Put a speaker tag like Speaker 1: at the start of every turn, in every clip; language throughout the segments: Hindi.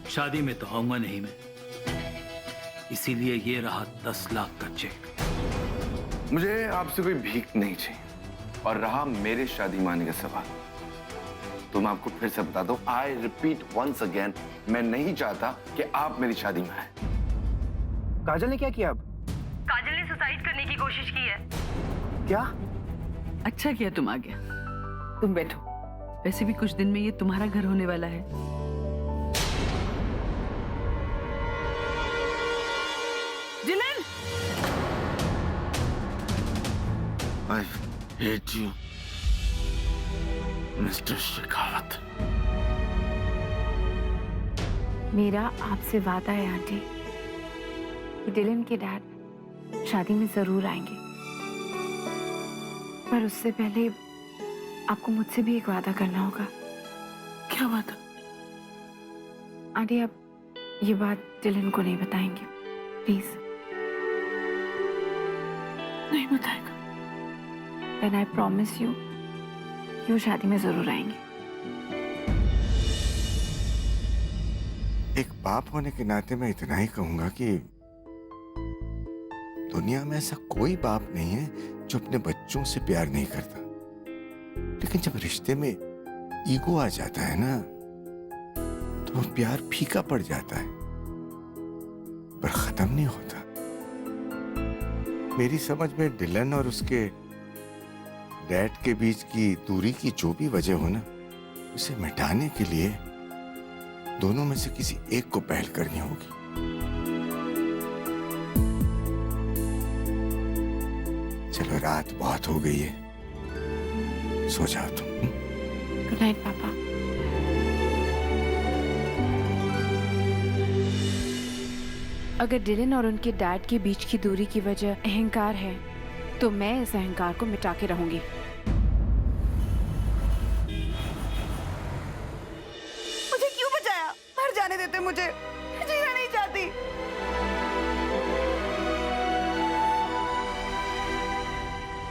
Speaker 1: शादी में तो आऊंगा नहीं मैं, इसीलिए ये रहा 10 लाख का चेक।
Speaker 2: मुझे आपसे कोई भीख नहीं चाहिए। और रहा मेरे शादी माने का सवाल, तो मैं आपको फिर से बता दूं, आई रिपीट वंस अगेन, मैं नहीं चाहता कि आप मेरी शादी में आए।
Speaker 3: काजल ने क्या किया अब?
Speaker 4: काजल ने सुसाइड करने की कोशिश की है।
Speaker 3: क्या?
Speaker 5: अच्छा किया तुम आ गया। तुम बैठो, वैसे भी कुछ दिन में ये तुम्हारा घर होने वाला है। जिलन!
Speaker 2: I hate you, mister Shekhawat.
Speaker 6: मेरा आपसे वादा है आंटी कि डिलन के डैड शादी में जरूर आएंगे, पर उससे पहले आपको मुझसे भी एक वादा करना होगा।
Speaker 5: क्या वादा?
Speaker 6: आंटी, आप ये बात डिलन को नहीं बताएंगे प्लीज?
Speaker 5: नहीं बताएगा।
Speaker 6: देन आई प्रॉमिस यू कि वो शादी में जरूर आएंगे।
Speaker 7: एक बाप होने के नाते मैं इतना ही कहूंगा कि दुनिया में ऐसा कोई बाप नहीं है जो अपने बच्चों से प्यार नहीं करता, लेकिन जब रिश्ते में ईगो आ जाता है ना, तो वो प्यार फीका पड़ जाता है, पर खत्म नहीं होता। मेरी समझ में डिलन और उसके डैड के बीच की दूरी की जो भी वजह हो ना, उसे मिटाने के लिए दोनों में से किसी एक को पहल करनी होगी। चलो, रात बहुत हो गई है, सो जाओ तुम।
Speaker 6: गुड नाइट पापा। अगर डिलन और उनके डैड के बीच की दूरी की वजह अहंकार है, तो मैं इस अहंकार को मिटा के रहूंगी।
Speaker 4: मुझे क्यों बचाया? मर जाने देते मुझे, जीना नहीं चाहती।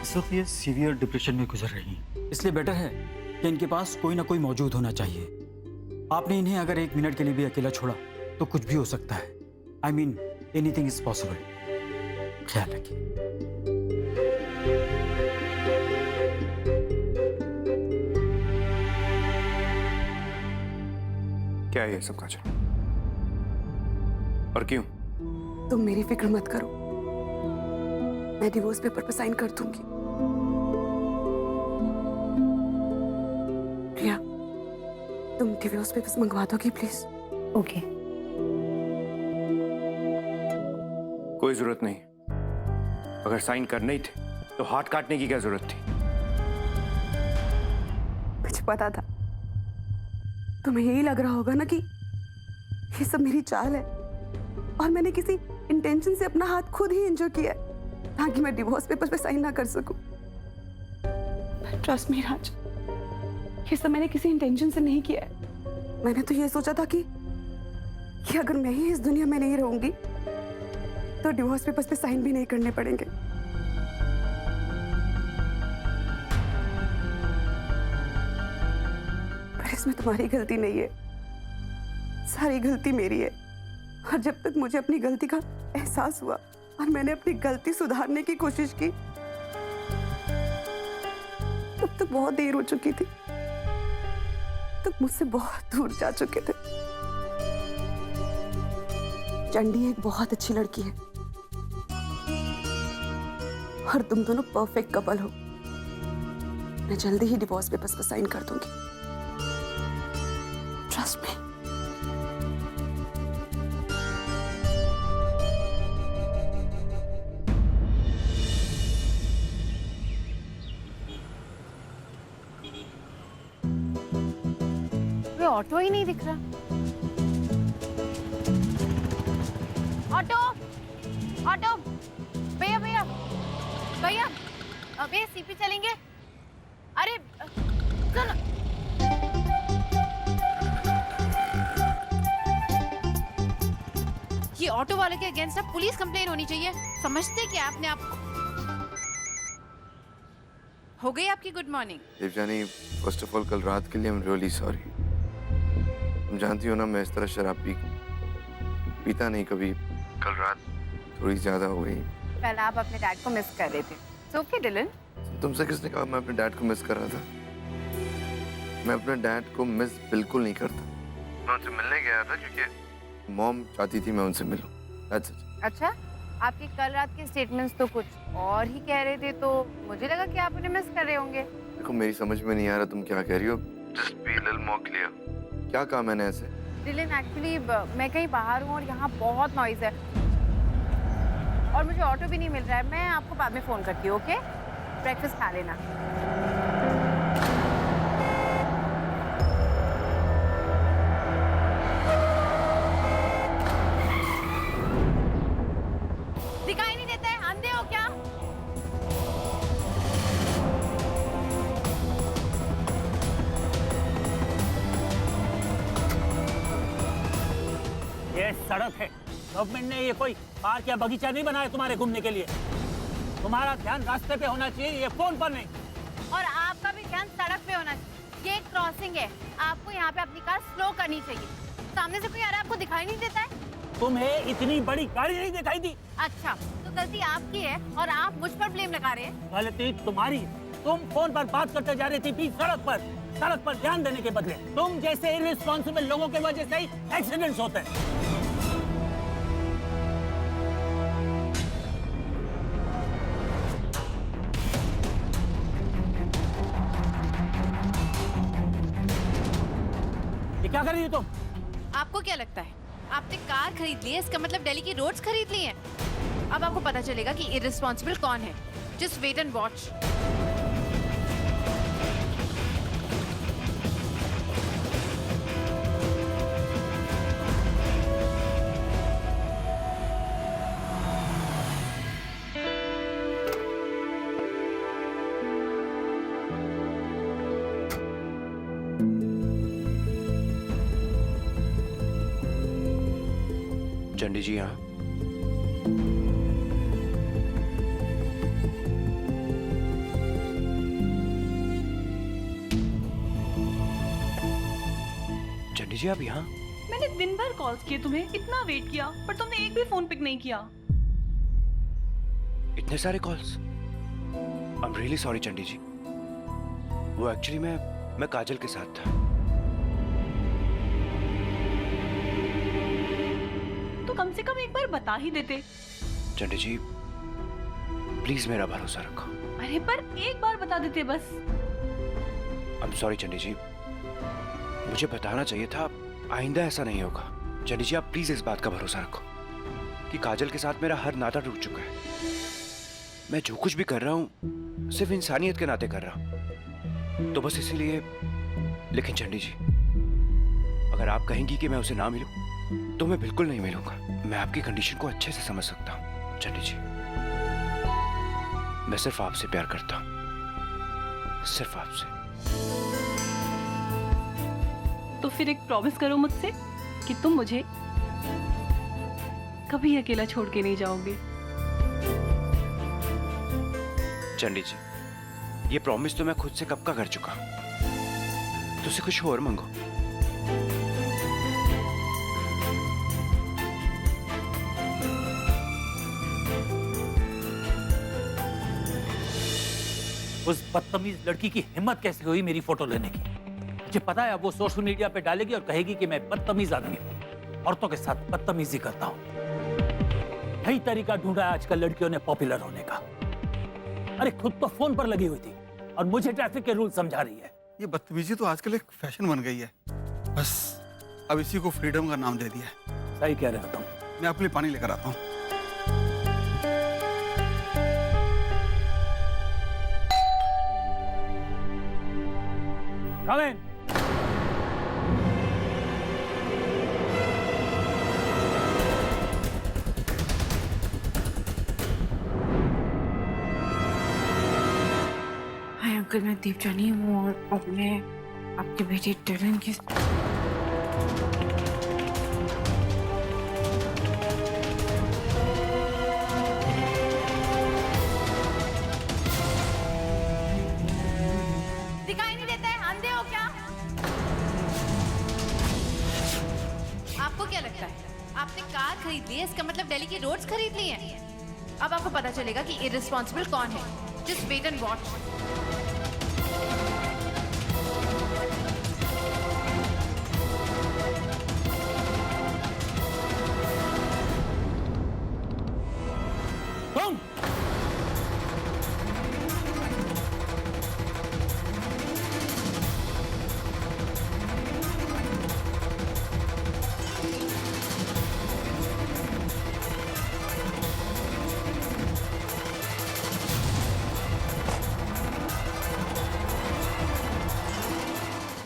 Speaker 8: इस वक्त ये सीवियर डिप्रेशन में गुजर रही हैं, इसलिए बेटर है कि इनके पास कोई ना कोई मौजूद होना चाहिए। आपने इन्हें अगर 1 मिनट के लिए भी अकेला छोड़ा तो कुछ भी हो सकता है। I mean anything is possible. ख्याल रखिए।
Speaker 2: क्या है ये सब काजल? और क्यों?
Speaker 4: तुम मेरी फिक्र मत करो, मैं डिवोर्स पेपर पर साइन कर दूंगी। प्रिया, तुम डिवोर्स पेपर्स मंगवा दोगी प्लीज?
Speaker 6: ओके।
Speaker 2: कोई जरूरत नहीं। अगर साइन करने ही थे तो हाथ काटने की क्या जरूरत थी?
Speaker 4: मुझे पता था। तुम्हें यही लग रहा होगा ना कि ये सब मेरी चाल है, और मैंने किसी इंटेंशन से अपना हाथ खुद ही इंजर किया है ताकि मैं डिवोर्स पेपर पे साइन ना कर सकूं। ट्रस्ट मी राज, ये सब मैंने किसी इंटेंशन से नहीं किया है। मैंने तो ये सोचा था कि अगर मैं ही इस दुनिया में नहीं रहूंगी तो डिवोर्स पेपर्स पे साइन भी नहीं करने पड़ेंगे। पर इसमें तुम्हारी गलती नहीं है, सारी गलती मेरी है। और जब तक मुझे अपनी गलती का एहसास हुआ और मैंने अपनी गलती सुधारने की कोशिश की, तब तक बहुत देर हो चुकी थी। तब मुझसे बहुत दूर जा चुके थे। चंडी एक बहुत अच्छी लड़की है और तुम दोनों परफेक्ट कपल हो। मैं जल्दी ही डिवोर्स पेपर्स पर साइन कर दूंगी, ट्रस्ट मी।
Speaker 6: ऑटो ही नहीं दिख रहा।
Speaker 9: ऑटो ऑटो, भैया भैया भैया, अबे सीपी चलेंगे। अरे सुनो, ये ऑटो वाले के अगेंस्ट अब पुलिस कंप्लेन होनी चाहिए। समझते क्या अपने आप को?
Speaker 6: हो गई आपकी good morning?
Speaker 2: Devjani, first of all कल रात के लिए आई एम रियली सॉरी। तुम जानती हो ना, मैं इस तरह शराब पीता नहीं कभी। कल रात थोड़ी ज्यादा हो गई।
Speaker 9: कल आप अपने डैड को मिस कर रहे थे। So okay Dylan.
Speaker 2: तुमसे किसने कहा मैं अपने डैड को मिस कर रहा था? मैं अपने डैड को मिस बिल्कुल नहीं करता। मैं उनसे मिलने गया था क्योंकि मॉम चाहती थी मैं उनसे मिलूं। That's it.
Speaker 9: अच्छा, आपके कल रात के स्टेटमेंट्स तो कुछ और ही कह रहे थे, तो मुझे लगा कि आप उन्हें मिस कर रहे होंगे।
Speaker 2: देखो, मेरी समझ में नहीं आ रहा तुम क्या कह रही हो। Just be a little more clear. क्या कहा मैंने ऐसे?
Speaker 9: डिलन, एक्चुअली मैं कहीं बाहर हूँ और यहाँ बहुत नॉइज है और मुझे ऑटो भी नहीं मिल रहा है। मैं आपको बाद में फ़ोन करती हूँ, ओके? ब्रेकफास्ट खा लेना। दिखाई नहीं देता है, अंधे हो क्या?
Speaker 1: ये सड़क है। गवर्नमेंट ने ये कोई पार्क या बगीचा नहीं बनाया तुम्हारे घूमने के लिए। तुम्हारा ध्यान रास्ते पे होना चाहिए, ये फोन पर नहीं।
Speaker 9: और आपका भी ध्यान सड़क पे होना चाहिए। ये एक क्रॉसिंग है, आपको यहाँ पे अपनी कार स्लो करनी चाहिए। सामने से कोई आ रहा है, आपको दिखाई नहीं देता है?
Speaker 1: तुम्हें इतनी बड़ी गाड़ी नहीं दिखाई दी?
Speaker 9: अच्छा, तो गलती आपकी है और आप मुझ पर ब्लेम लगा रहे हैं।
Speaker 1: गलती तुम्हारी। तुम फोन पर बात करते जा रही थी बीच सड़क पर ध्यान देने के बदले। तुम जैसे इररिस्पॉन्सिबल लोगों की वजह से ही एक्सीडेंट्स होते हैं। ये क्या कर रही हो तुम?
Speaker 6: आपको क्या लगता है आपने कार खरीद ली है, इसका मतलब दिल्ली की रोड्स खरीद ली हैं? अब आपको पता चलेगा कि इररिस्पॉन्सिबल कौन है। Just wait and watch.
Speaker 7: Chandi ji यहाँ। चंडी जी आप यहाँ?
Speaker 10: मैंने दिन भर कॉल्स किए तुम्हें, इतना वेट किया, पर तुमने एक भी फोन पिक नहीं किया।
Speaker 7: इतने सारे calls? I am really sorry Chandi ji. वो एक्चुअली मैं काजल के साथ था।
Speaker 10: तो कम से कम एक बार बता ही देते।
Speaker 7: चंडी जी प्लीज मेरा भरोसा रखो।
Speaker 10: अरे पर एक बार बता देते बस।
Speaker 7: आई एम सॉरी चंडी जी, मुझे बताना चाहिए था। आइंदा ऐसा नहीं होगा। चंडी जी आप प्लीज इस बात का भरोसा रखो कि काजल के साथ मेरा हर नाता टूट चुका है। मैं जो कुछ भी कर रहा हूँ सिर्फ इंसानियत के नाते कर रहा हूँ, तो बस इसीलिए। लेकिन चंडी जी अगर आप कहेंगी कि मैं उसे ना मिलूं तो मैं बिल्कुल नहीं मिलूंगा। मैं आपकी कंडीशन को अच्छे से समझ सकता हूँ चंडी जी। मैं सिर्फ आपसे प्यार करता हूँ, सिर्फ आपसे।
Speaker 10: तो फिर एक प्रॉमिस करो मुझसे कि तुम मुझे कभी अकेला छोड़ के नहीं जाओगे।
Speaker 7: चंडी जी ये प्रॉमिस तो मैं खुद से कब का कर चुका हूं। तुझसे कुछ और मांगो।
Speaker 1: उस बदतमीज लड़की की हिम्मत कैसे हुई मेरी फोटो लेने की? मुझे पता है अब वो सोशल मीडिया पे डालेगी और कहेगी कि मैं बदतमीज आदमी हूं, औरतों के साथ बदतमीजी करता हूं। कई तरीका ढूंढा है आजकल लड़कियों ने पॉपुलर होने का। अरे खुद तो फोन पर लगी हुई थी और मुझे ट्रैफिक के रूल समझा रही है।
Speaker 11: ये बदतमीजी तो आजकल एक फैशन बन गई है। बस अब इसी को फ्रीडम का नाम दे दिया है।
Speaker 1: सही कह रहे हो तुम।
Speaker 11: मैं आपके लिए पानी लेकर आता हूँ।
Speaker 1: Come in.
Speaker 6: हाय अंकल, मैं दीपजानी हूँ और अब मैं आपके बेटे डिलन के आपने कार खरीद ली है इसका मतलब दिल्ली की रोड्स खरीद ली हैं। अब आपको पता चलेगा कि इररिस्पॉन्सिबल कौन है। Just wait and watch.
Speaker 1: तुम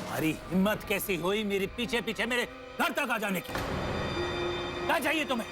Speaker 1: तुम्हारी हिम्मत कैसी हुई मेरे पीछे पीछे मेरे घर तक आ जाने की? क्या चाहिए तुम्हें?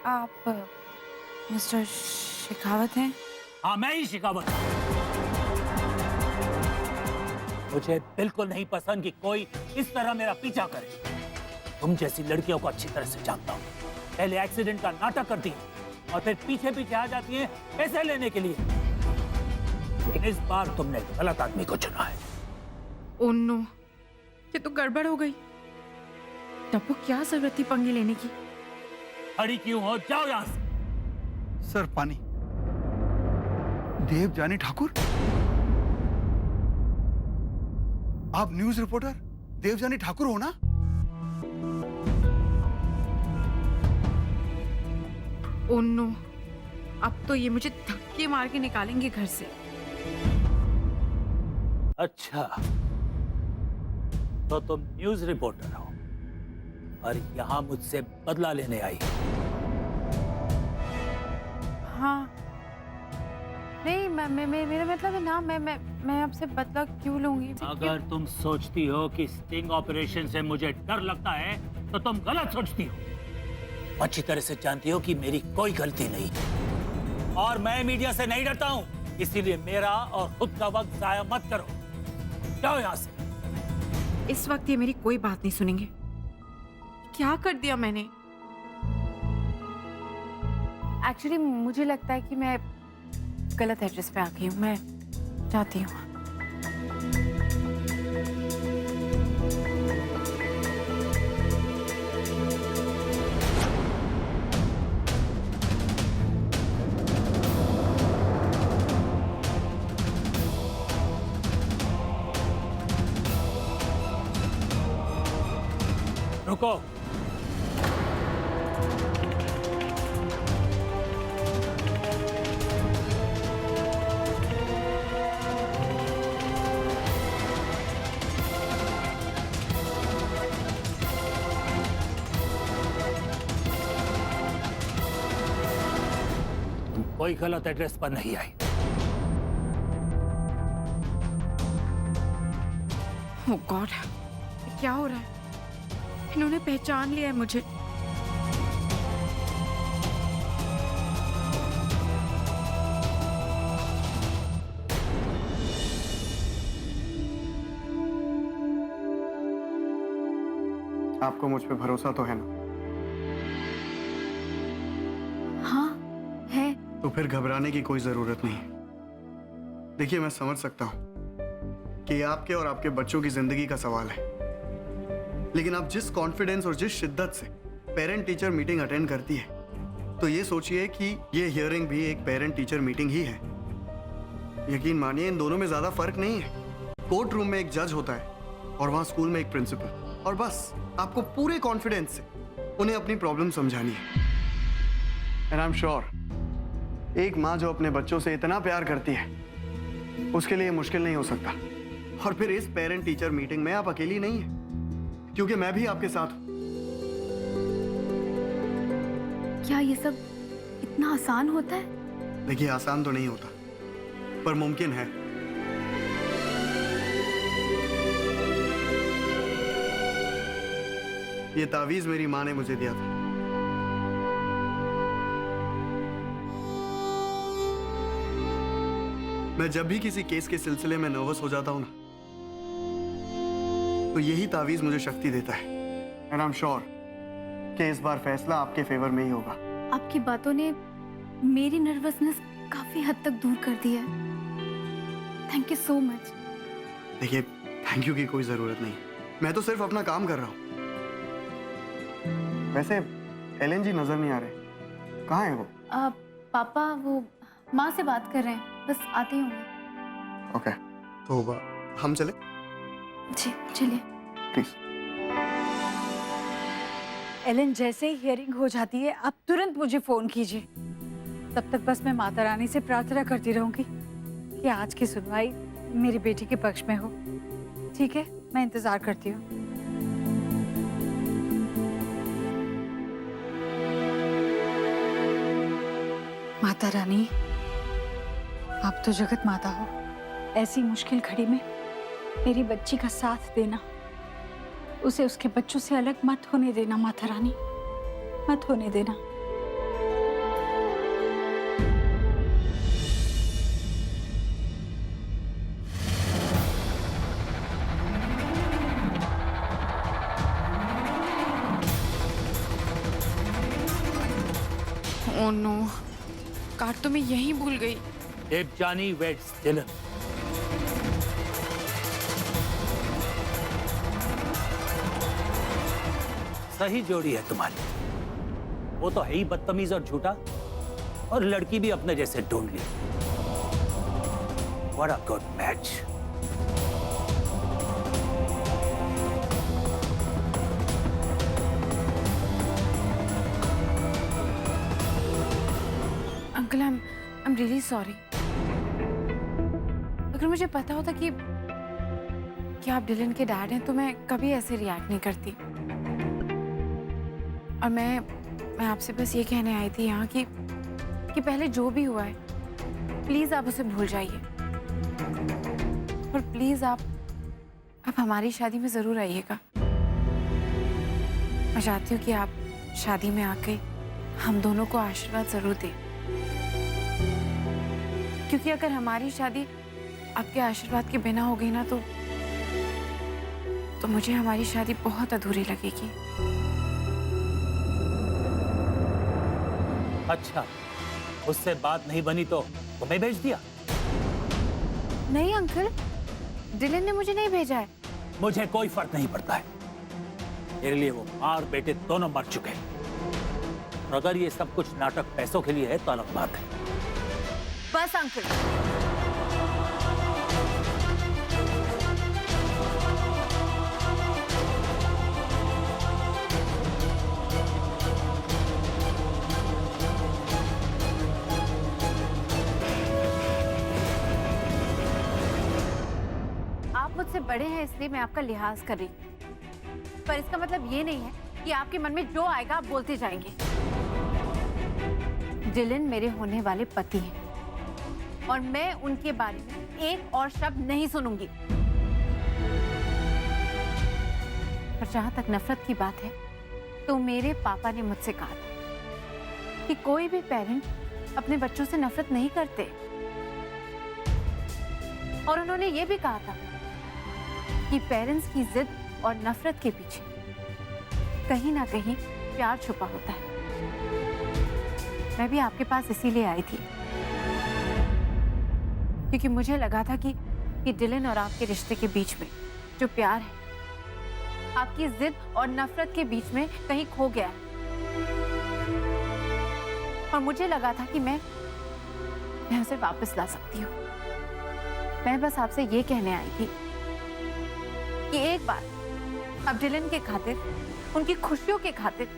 Speaker 9: आप मिस्टर शेखावत हैं?
Speaker 1: हाँ, मैं ही शिकावत हूं। मुझे बिल्कुल नहीं पसंद कि कोई इस तरह मेरा पीछा करे। तुम जैसी लड़कियों को अच्छी तरह से जानता हूँ। पहले एक्सीडेंट का नाटक करती हैं और फिर पीछे पीछे आ जाती हैं पैसे लेने के लिए। लेकिन इस बार तुमने गलत आदमी को चुना है।
Speaker 9: ओह नो, ये तो गड़बड़ हो गई। टप्पू, क्या जरूरत थी पंगे लेने की?
Speaker 1: खड़ी क्यों हो? जाओ यहाँ से।
Speaker 11: सर पानी। देवजानी ठाकुर, आप न्यूज रिपोर्टर देवजानी ठाकुर हो ना?
Speaker 9: ओह नो, अब तो ये मुझे धक्के मार के निकालेंगे घर से।
Speaker 1: अच्छा, तो तुम न्यूज रिपोर्टर हो और यहाँ मुझसे बदला लेने आई हो।
Speaker 9: हाँ, नहीं, मेरा मतलब है ना, मैं आपसे बदला क्यों लूंगी?
Speaker 1: अगर तुम सोचती हो कि स्टिंग ऑपरेशन से मुझे डर लगता है तो तुम गलत सोचती हो। अच्छी तरह से जानती हो कि मेरी कोई गलती नहीं और मैं मीडिया से नहीं डरता हूँ। इसीलिए मेरा और खुद का वक्त जाया मत करो। जाओ यहाँ से।
Speaker 9: इस वक्त ये मेरी कोई बात नहीं सुनेंगे। क्या कर दिया मैंने? एक्चुअली मुझे लगता है कि मैं गलत एड्रेस पे आ गई हूँ। मैं जाती हूँ।
Speaker 1: रुको। कोई गलत एड्रेस पर नहीं आई।
Speaker 9: ओह गॉड, क्या हो रहा है? इन्होंने पहचान लिया है मुझे।
Speaker 3: आपको मुझ पे भरोसा तो है ना?
Speaker 9: हाँ है।
Speaker 3: तो फिर घबराने की कोई जरूरत नहीं है। देखिए, मैं समझ सकता हूं कि ये आपके और आपके बच्चों की जिंदगी का सवाल है, लेकिन आप जिस कॉन्फिडेंस और जिस शिद्दत से पेरेंट टीचर मीटिंग अटेंड करती है, तो ये सोचिए कि ये हियरिंग भी एक पेरेंट टीचर मीटिंग ही है। यकीन मानिए, इन दोनों में ज्यादा फर्क नहीं है। कोर्ट रूम में एक जज होता है और वहां स्कूल में एक प्रिंसिपल, और बस आपको पूरे कॉन्फिडेंस से उन्हें अपनी प्रॉब्लम समझानी है। एंड आई एम श्योर एक माँ जो अपने बच्चों से इतना प्यार करती है, उसके लिए मुश्किल नहीं हो सकता। और फिर इस पेरेंट टीचर मीटिंग में आप अकेली नहीं है, क्योंकि मैं भी आपके साथ हूं।
Speaker 4: क्या ये सब इतना आसान होता है?
Speaker 3: देखिए, आसान तो नहीं होता, पर मुमकिन है। ये तावीज मेरी माँ ने मुझे दिया था। मैं जब भी किसी केस के सिलसिले में नर्वस हो जाता हूं ना, तो यही तावीज मुझे शक्ति देता है। एंड आई एम श्योर कि इस बार फैसला आपके फेवर में ही होगा।
Speaker 4: आपकी बातों ने मेरी नर्वसनेस काफी हद तक दूर कर दी है। Thank you so much.
Speaker 3: देखिए, थैंक यू की कोई जरूरत नहीं। मैं तो सिर्फ अपना काम कर रहा हूँ। वैसे एलन जी नजर नहीं आ रहे, कहाँ है वो?
Speaker 9: पापा वो माँ से बात कर रहे हैं, बस आते ही होंगे।
Speaker 3: ओके, तो हम चले?
Speaker 9: जी चलिए।
Speaker 3: प्लीज।
Speaker 12: एलन, जैसे ही हियरिंग हो जाती है आप तुरंत मुझे फोन कीजिए। तब तक बस मैं माता रानी से प्रार्थना करती रहूंगी कि आज की सुनवाई मेरी बेटी के पक्ष में हो। ठीक है, मैं इंतजार करती हूँ। माता रानी, आप तो जगत माता हो, ऐसी मुश्किल घड़ी में मेरी बच्ची का साथ देना, उसे उसके बच्चों से अलग मत होने देना माता रानी, मत होने देना।
Speaker 6: ओह नो, कार्ड तो मैं यहीं भूल गई।
Speaker 1: Devjani weds Dylan. सही जोड़ी है तुम्हारी। वो तो है ही बदतमीज और झूठा, और लड़की भी अपने जैसे ढूंढ ली। What a good match.
Speaker 6: Uncle, I am really sorry. अगर मुझे पता होता कि आप डिलन के डैड हैं तो मैं कभी ऐसे रिएक्ट नहीं करती। और मैं आपसे बस ये कहने आई थी यहाँ कि पहले जो भी हुआ है प्लीज आप उसे भूल जाइए, और प्लीज आप हमारी शादी में जरूर आइएगा। मैं चाहती हूँ कि आप शादी में आके हम दोनों को आशीर्वाद जरूर दें, क्योंकि अगर हमारी शादी आपके आशीर्वाद के बिना हो गई ना तो मुझे हमारी शादी बहुत अधूरी लगेगी।
Speaker 1: अच्छा, उससे बात नहीं बनी तो तुम्हें भेज दिया?
Speaker 6: नहीं अंकल, डिलन ने मुझे नहीं भेजा है।
Speaker 1: मुझे कोई फर्क नहीं पड़ता है। मेरे लिए वो माँ और बेटे दोनों मर चुके हैं। और अगर ये सब कुछ नाटक पैसों के लिए है तो अलग बात है।
Speaker 6: बस अंकल,
Speaker 9: आप मुझसे बड़े हैं इसलिए मैं आपका लिहाज कर रही हूँ, पर इसका मतलब ये नहीं है कि आपके मन में जो आएगा आप बोलते जाएंगे। डिलन मेरे होने वाले पति हैं और मैं उनके बारे में एक और शब्द नहीं सुनूंगी। पर जहां तक नफरत की बात है तो मेरे पापा ने मुझसे कहा था कि कोई भी पेरेंट अपने बच्चों से नफरत नहीं करते, और उन्होंने ये भी कहा था कि पेरेंट्स की जिद और नफरत के पीछे कहीं ना कहीं प्यार छुपा होता है। मैं भी आपके पास इसीलिए आई थी क्योंकि मुझे लगा था कि डिलन और आपके रिश्ते के बीच में जो प्यार है आपकी जिद और नफरत के बीच में कहीं खो गया है। और मुझे लगा था कि मैं उसे वापस ला सकती हूँ। मैं बस आपसे ये कहने आई थी कि एक बार अब डिलन के खातिर, उनकी खुशियों के खातिर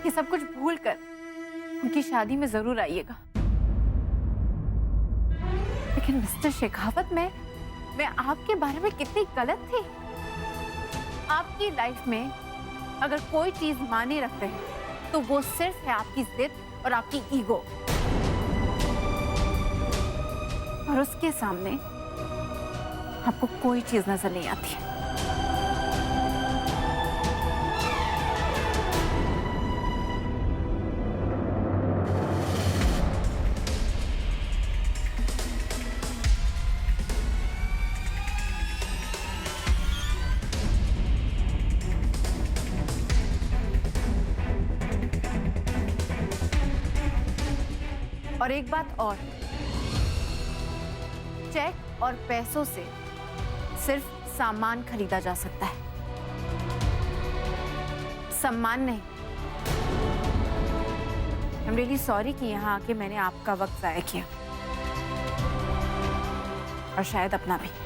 Speaker 9: ये सब कुछ भूलकर उनकी शादी में जरूर आइएगा। लेकिन मिस्टर शेखावत, मैं आपके बारे में कितनी गलत थी। आपकी लाइफ में अगर कोई चीज मायने रखते हैं तो वो सिर्फ है आपकी जिद और आपकी ईगो, और उसके सामने आपको कोई चीज नजर नहीं आती है। और एक बात और, चेक और पैसों से सिर्फ सामान खरीदा जा सकता है,
Speaker 6: सम्मान नहीं। आई एम रियली सॉरी कि यहाँ आके मैंने आपका वक्त जाया किया और शायद अपना भी।